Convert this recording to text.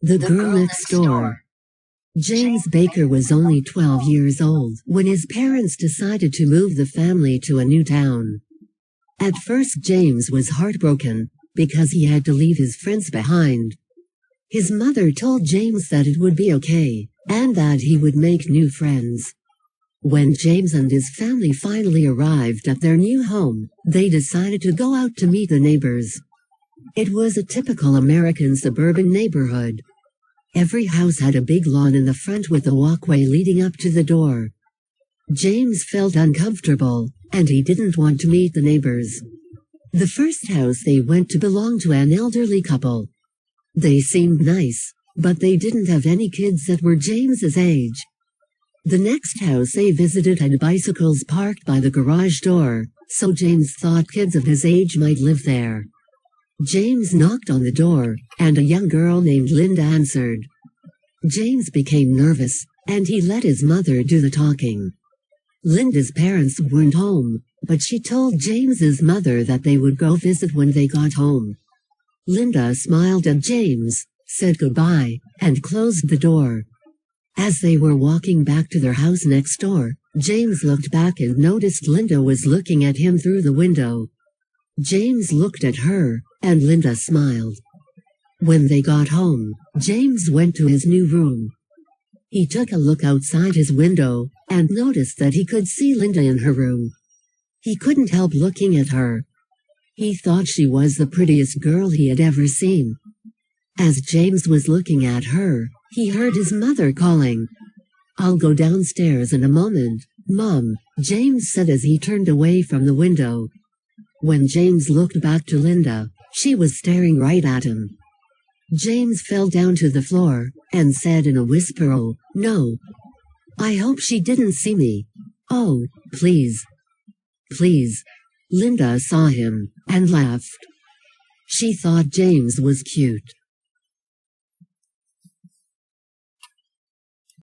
The Girl Next Door. James Baker was only 12 years old when his parents decided to move the family to a new town. At first James was heartbroken because he had to leave his friends behind. His mother told James that it would be okay, and that he would make new friends. When James and his family finally arrived at their new home, they decided to go out to meet the neighbors. It was a typical American suburban neighborhood. Every house had a big lawn in the front with a walkway leading up to the door. James felt uncomfortable, and he didn't want to meet the neighbors. The first house they went to belonged to an elderly couple. They seemed nice, but they didn't have any kids that were James's age. The next house they visited had bicycles parked by the garage door, so James thought kids of his age might live there. James knocked on the door, and a young girl named Linda answered. James became nervous, and he let his mother do the talking. Linda's parents weren't home, but she told James's mother that they would go visit when they got home. Linda smiled at James, said goodbye, and closed the door. As they were walking back to their house next door, James looked back and noticed Linda was looking at him through the window. James looked at her, and Linda smiled. When they got home, James went to his new room. He took a look outside his window, and noticed that he could see Linda in her room. He couldn't help looking at her. He thought she was the prettiest girl he had ever seen. As James was looking at her, he heard his mother calling. "I'll go downstairs in a moment, Mom," James said as he turned away from the window. When James looked back to Linda, she was staring right at him. James fell down to the floor, and said in a whisper, "Oh, no. I hope she didn't see me. Oh, please. Please." Linda saw him, and laughed. She thought James was cute.